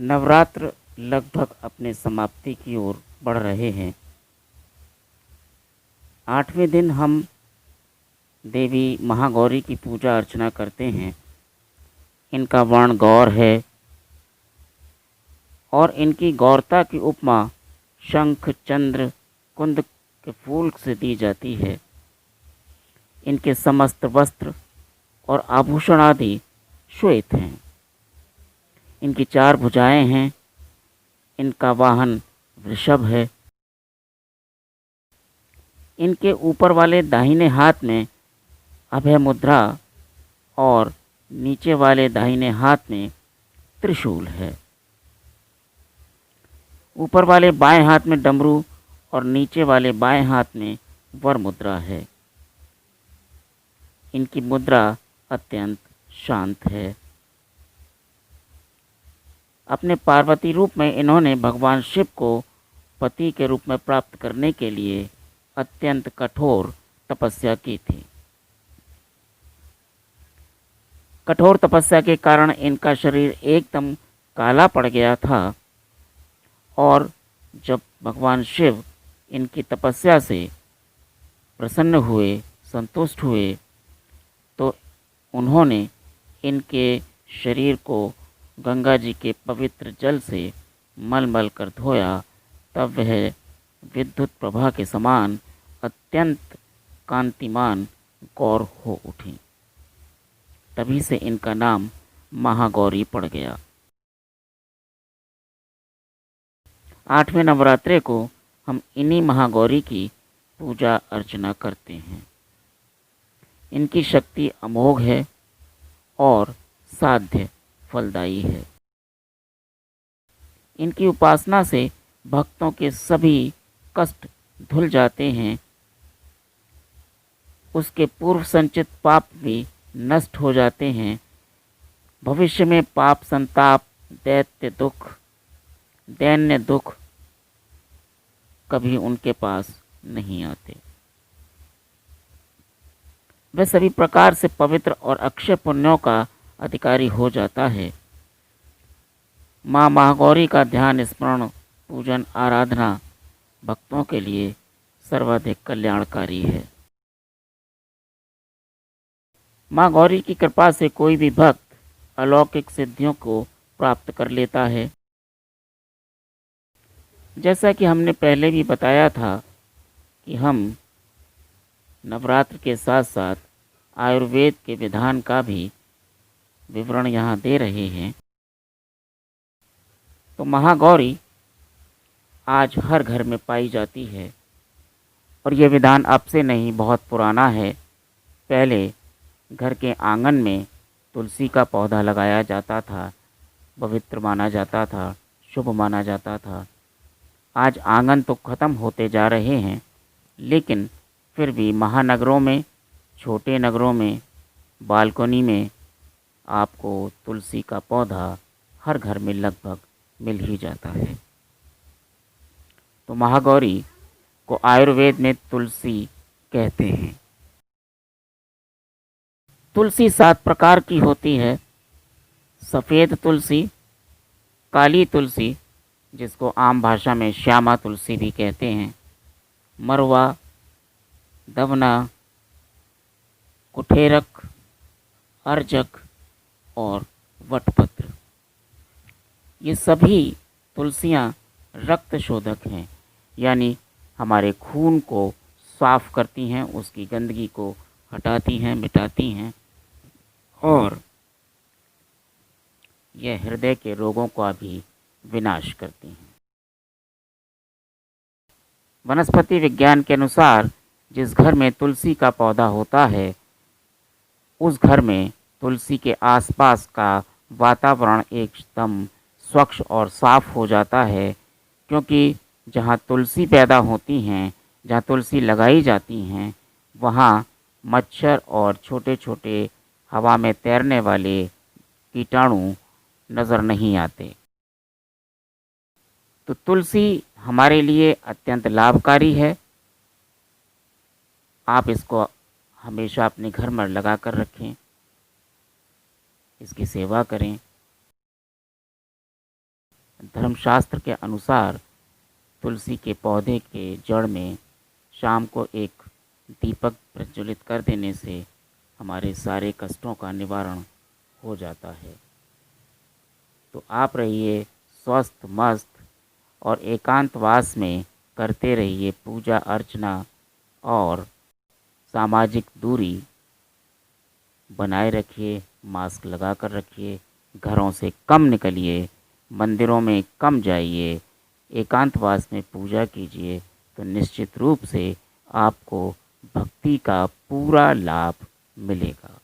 नवरात्र लगभग अपने समाप्ति की ओर बढ़ रहे हैं। 8वें दिन हम देवी महागौरी की पूजा अर्चना करते हैं। इनका वर्ण गौर है और इनकी गौरता की उपमा शंख, चंद्र, कुंद के फूल से दी जाती है। इनके समस्त वस्त्र और आभूषण आदि श्वेत हैं। इनकी 4 भुजाएं हैं। इनका वाहन वृषभ है। इनके ऊपर वाले दाहिने हाथ में अभय मुद्रा और नीचे वाले दाहिने हाथ में त्रिशूल है। ऊपर वाले बाएं हाथ में डमरू और नीचे वाले बाएं हाथ में वर मुद्रा है। इनकी मुद्रा अत्यंत शांत है। अपने पार्वती रूप में इन्होंने भगवान शिव को पति के रूप में प्राप्त करने के लिए अत्यंत कठोर तपस्या की थी। कठोर तपस्या के कारण इनका शरीर एकदम काला पड़ गया था और जब भगवान शिव इनकी तपस्या से प्रसन्न हुए, संतुष्ट हुए, तो उन्होंने इनके शरीर को गंगा जी के पवित्र जल से मल कर धोया। तब वह विद्युत प्रभा के समान अत्यंत कांतिमान गौर हो उठी। तभी से इनका नाम महागौरी पड़ गया। 8वें नवरात्रे को हम इन्हीं महागौरी की पूजा अर्चना करते हैं। इनकी शक्ति अमोघ है और साध्य फलदायी है। इनकी उपासना से भक्तों के सभी कष्ट धुल जाते हैं। उसके पूर्व संचित पाप भी नष्ट हो जाते हैं। भविष्य में पाप, संताप, दैन्य दुख कभी उनके पास नहीं आते। वह सभी प्रकार से पवित्र और अक्षय पुण्यों का अधिकारी हो जाता है। माँ महागौरी का ध्यान, स्मरण, पूजन, आराधना भक्तों के लिए सर्वाधिक कल्याणकारी है। माँ गौरी की कृपा से कोई भी भक्त अलौकिक सिद्धियों को प्राप्त कर लेता है। जैसा कि हमने पहले भी बताया था कि हम नवरात्र के साथ साथ आयुर्वेद के विधान का भी विवरण यहाँ दे रहे हैं। तो महागौरी आज हर घर में पाई जाती है और ये विधान अब से नहीं, बहुत पुराना है। पहले घर के आंगन में तुलसी का पौधा लगाया जाता था, पवित्र माना जाता था, शुभ माना जाता था। आज आंगन तो ख़त्म होते जा रहे हैं, लेकिन फिर भी महानगरों में, छोटे नगरों में, बालकनी में आपको तुलसी का पौधा हर घर में लगभग मिल ही जाता है। तो महागौरी को आयुर्वेद में तुलसी कहते हैं। तुलसी 7 प्रकार की होती है। सफ़ेद तुलसी, काली तुलसी जिसको आम भाषा में श्यामा तुलसी भी कहते हैं, मरवा, दवना, कुठेरक, अर्जक और वटपत्र। ये सभी तुलसियाँ रक्त शोधक हैं, यानी हमारे खून को साफ करती हैं, उसकी गंदगी को हटाती हैं, मिटाती हैं और यह हृदय के रोगों का भी विनाश करती हैं। वनस्पति विज्ञान के अनुसार जिस घर में तुलसी का पौधा होता है, उस घर में तुलसी के आसपास का वातावरण एकदम स्वच्छ और साफ हो जाता है, क्योंकि जहाँ तुलसी पैदा होती हैं, जहाँ तुलसी लगाई जाती हैं, वहाँ मच्छर और छोटे छोटे हवा में तैरने वाले कीटाणु नज़र नहीं आते। तो तुलसी हमारे लिए अत्यंत लाभकारी है। आप इसको हमेशा अपने घर में लगा कर रखें, इसकी सेवा करें। धर्मशास्त्र के अनुसार तुलसी के पौधे के जड़ में शाम को एक दीपक प्रज्वलित कर देने से हमारे सारे कष्टों का निवारण हो जाता है। तो आप रहिए स्वस्थ मस्त और एकांतवास में करते रहिए पूजा अर्चना और सामाजिक दूरी बनाए रखिए, मास्क लगा कर रखिए, घरों से कम निकलिए, मंदिरों में कम जाइए, एकांतवास में पूजा कीजिए, तो निश्चित रूप से आपको भक्ति का पूरा लाभ मिलेगा।